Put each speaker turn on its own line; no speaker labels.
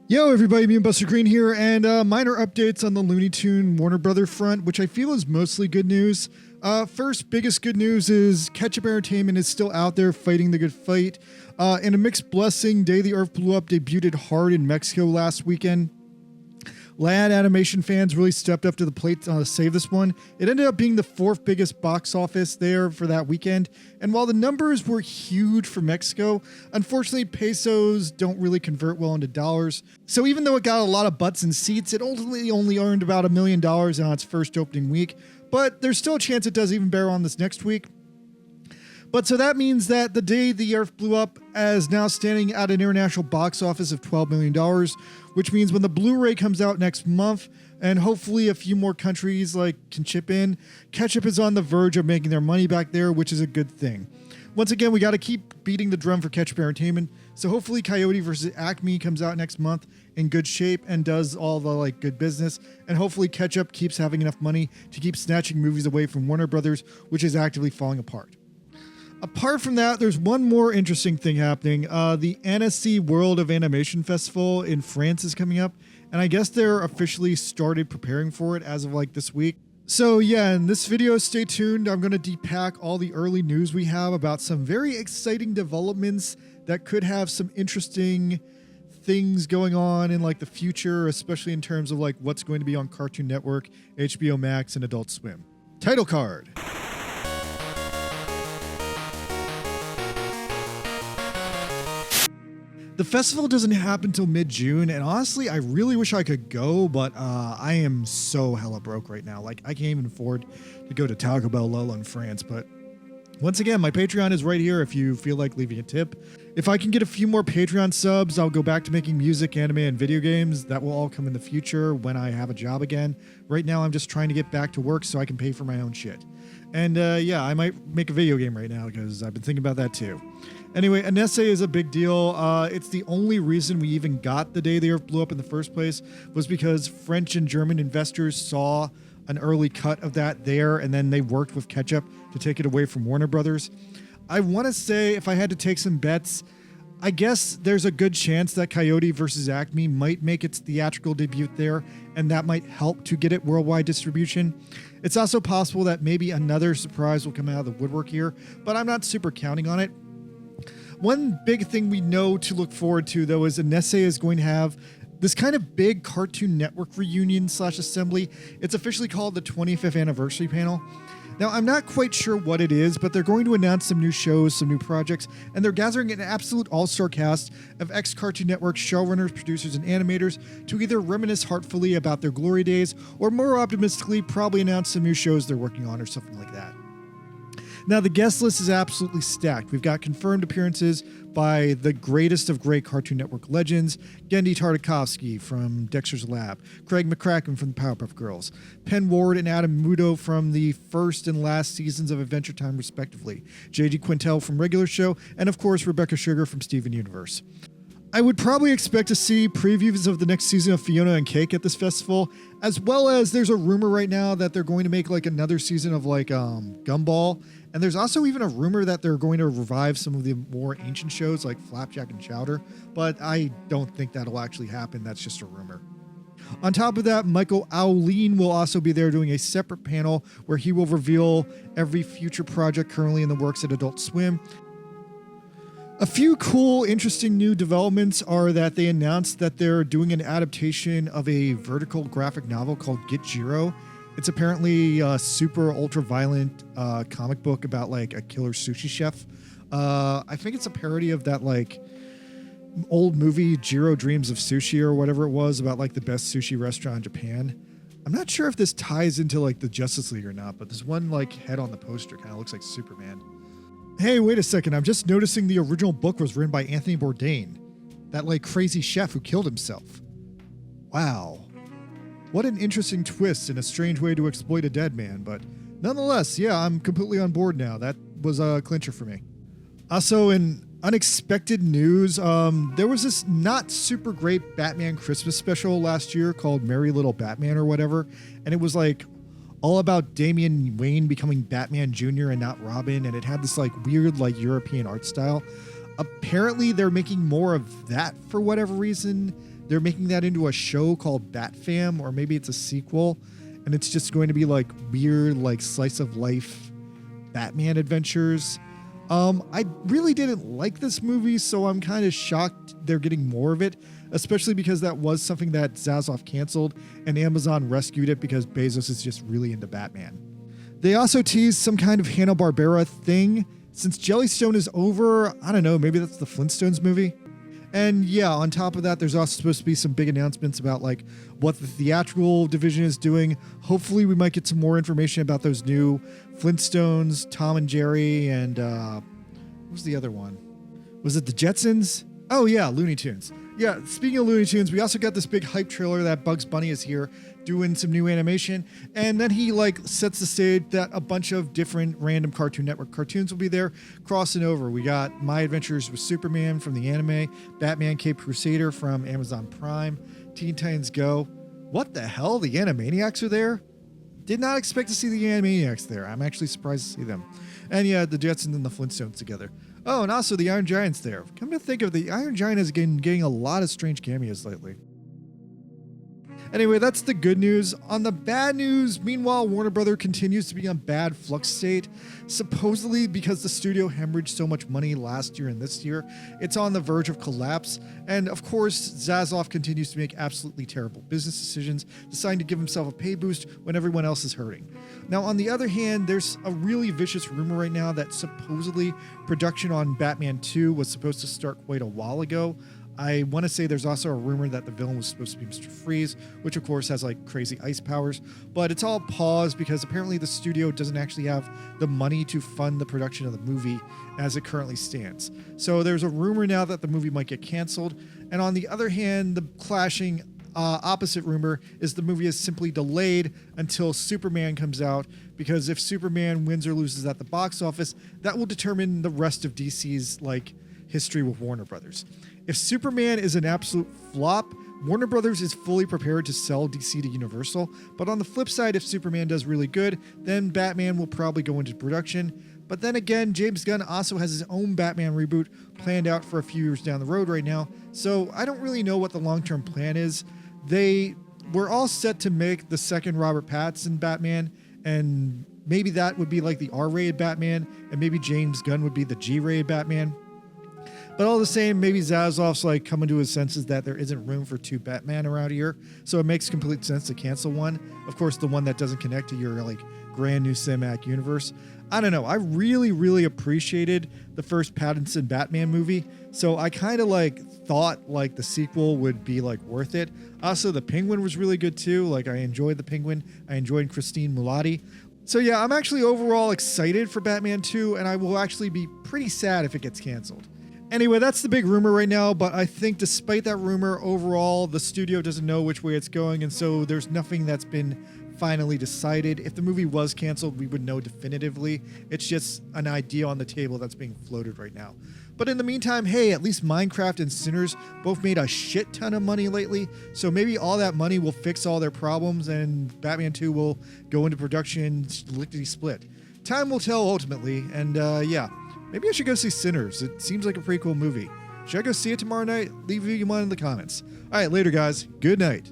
Yo, everybody, me and Buster Green here, and minor updates on the Looney Tune Warner Brother front, which I feel is mostly good news. First, biggest good news is Ketchup Entertainment is still out there fighting the good fight. In a mixed blessing, Day the Earth Blew Up debuted hard in Mexico last weekend. Lad animation fans really stepped up to the plate to save this one. It ended up being the fourth biggest box office there for that weekend. And while the numbers were huge for Mexico, unfortunately pesos don't really convert well into dollars. So even though it got a lot of butts and seats, it ultimately only earned about $1 million on its first opening week. But there's still a chance it does even better on this next week. But so that means that The Day the Earth Blew Up is now standing at an international box office of $12 million, which means when the Blu-ray comes out next month, and hopefully a few more countries can chip in, Ketchup is on the verge of making their money back there, which is a good thing. Once again, we got to keep beating the drum for Ketchup Entertainment, so hopefully Coyote vs. Acme comes out next month in good shape and does all the good business, and hopefully Ketchup keeps having enough money to keep snatching movies away from Warner Brothers, which is actively falling apart. Apart from that, there's one more interesting thing happening. The Annecy World of Animation Festival in France is coming up, and I guess they're officially started preparing for it as of this week. So yeah, in this video, stay tuned. I'm going to depack all the early news we have about some very exciting developments that could have some interesting things going on in the future, especially in terms of what's going to be on Cartoon Network, HBO Max, and Adult Swim. Title card. The festival doesn't happen until mid-June, and honestly, I really wish I could go, but I am so hella broke right now. I can't even afford to go to Taco Bell, let alone France. But once again, my Patreon is right here if you feel like leaving a tip. If I can get a few more Patreon subs, I'll go back to making music, anime, and video games. That will all come in the future when I have a job again. Right now, I'm just trying to get back to work so I can pay for my own shit. And yeah, I might make a video game right now because I've been thinking about that too. Anyway, Annecy is a big deal. It's the only reason we even got The Day the Earth Blew Up in the first place was because French and German investors saw an early cut of that there, and then they worked with Ketchup to take it away from Warner Brothers. I want to say, if I had to take some bets, I guess there's a good chance that Coyote vs. Acme might make its theatrical debut there, and that might help to get it worldwide distribution. It's also possible that maybe another surprise will come out of the woodwork here, but I'm not super counting on it. One big thing we know to look forward to, though, is Annecy is going to have this kind of big Cartoon Network reunion / assembly. It's officially called the 25th Anniversary Panel. Now, I'm not quite sure what it is, but they're going to announce some new shows, some new projects, and they're gathering an absolute all-star cast of ex-Cartoon Network showrunners, producers, and animators to either reminisce heartfully about their glory days or more optimistically probably announce some new shows they're working on or something like that. Now, the guest list is absolutely stacked. We've got confirmed appearances by the greatest of great Cartoon Network legends, Genndy Tartakovsky from Dexter's Lab, Craig McCracken from the Powerpuff Girls, Penn Ward and Adam Muto from the first and last seasons of Adventure Time, respectively, J.G. Quintel from Regular Show, and of course, Rebecca Sugar from Steven Universe. I would probably expect to see previews of the next season of Fiona and Cake at this festival, as well as there's a rumor right now that they're going to make another season of Gumball, and there's also even a rumor that they're going to revive some of the more ancient shows like Flapjack and Chowder, but I don't think that'll actually happen. That's just a rumor. On top of that, Michael Owleen will also be there doing a separate panel where he will reveal every future project currently in the works at Adult Swim. A few cool, interesting new developments are that they announced that they're doing an adaptation of a vertical graphic novel called Get Jiro. It's apparently a super ultra-violent comic book about a killer sushi chef. I think it's a parody of that old movie Jiro Dreams of Sushi or whatever it was about the best sushi restaurant in Japan. I'm not sure if this ties into the Justice League or not, but this one head on the poster kind of looks like Superman. Hey, wait a second. I'm just noticing the original book was written by Anthony Bourdain. That crazy chef who killed himself. Wow. What an interesting twist and a strange way to exploit a dead man, but nonetheless, yeah, I'm completely on board now. That was a clincher for me. Also, in unexpected news, there was this not super great Batman Christmas special last year called Merry Little Batman or whatever, and it was all about Damian Wayne becoming Batman Jr. and not Robin, and it had this weird European art style. Apparently they're making more of that for whatever reason they're making that into a show called Bat Fam, or maybe it's a sequel, and it's just going to be like weird, like slice of life Batman adventures. I really didn't like this movie, so I'm kind of shocked they're getting more of it, especially because that was something that Zaslav canceled and Amazon rescued it because Bezos is just really into Batman. They also teased some kind of Hanna-Barbera thing. Since Jellystone is over, I don't know, maybe that's the Flintstones movie. And yeah, on top of that, there's also supposed to be some big announcements about like what the theatrical division is doing. Hopefully we might get some more information about those new Flintstones, Tom and Jerry, and what was the other one? Was it the Jetsons? Oh yeah, Looney Tunes. Yeah, speaking of Looney Tunes, we also got this big hype trailer that Bugs Bunny is here doing some new animation, and then he like sets the stage that a bunch of different random Cartoon Network cartoons will be there crossing over. We got My Adventures with Superman from the anime, Batman Cape Crusader from Amazon Prime, Teen Titans Go. What the hell? The Animaniacs are there? Did not expect to see the Animaniacs there. I'm actually surprised to see them. And yeah, the Jetsons and the Flintstones together. Oh, and also the Iron Giant's there. Come to think of the Iron Giant has been getting a lot of strange cameos lately. Anyway, that's the good news. On the bad news, meanwhile, Warner Brothers continues to be on bad flux state. Supposedly, because the studio hemorrhaged so much money last year and this year, it's on the verge of collapse. And of course, Zaslav continues to make absolutely terrible business decisions, deciding to give himself a pay boost when everyone else is hurting. Now, on the other hand, there's a really vicious rumor right now that supposedly production on Batman 2 was supposed to start quite a while ago. I want to say there's also a rumor that the villain was supposed to be Mr. Freeze, which of course has like crazy ice powers, but it's all paused because apparently the studio doesn't actually have the money to fund the production of the movie as it currently stands. So there's a rumor now that the movie might get canceled. And on the other hand, the clashing opposite rumor is the movie is simply delayed until Superman comes out, because if Superman wins or loses at the box office, that will determine the rest of DC's like history with Warner Brothers. If Superman is an absolute flop, Warner Brothers is fully prepared to sell DC to Universal, but on the flip side, if Superman does really good, then Batman will probably go into production. But then again, James Gunn also has his own Batman reboot planned out for a few years down the road right now, so I don't really know what the long-term plan is. They were all set to make the second Robert Pattinson Batman, and maybe that would be like the R-rated Batman, and maybe James Gunn would be the G-rated Batman. But all the same, maybe Zaslav's like coming to his senses that there isn't room for two Batman around here, so it makes complete sense to cancel one. Of course, the one that doesn't connect to your like brand new cinematic universe. I don't know. I really appreciated the first Pattinson Batman movie, so I kind of like thought like the sequel would be like worth it. Also, the Penguin was really good too. Like I enjoyed the Penguin. I enjoyed Christine Mulati. So yeah, I'm actually overall excited for Batman 2, and I will actually be pretty sad if it gets canceled. Anyway, that's the big rumor right now, but I think despite that rumor, overall, the studio doesn't know which way it's going, and so there's nothing that's been finally decided. If the movie was canceled, we would know definitively. It's just an idea on the table that's being floated right now. But in the meantime, hey, at least Minecraft and Sinners both made a shit ton of money lately, so maybe all that money will fix all their problems, and Batman 2 will go into production lickety-split. Time will tell ultimately, and yeah. Maybe I should go see Sinners. It seems like a pretty cool movie. Should I go see it tomorrow night? Leave you one in the comments. All right, later, guys. Good night.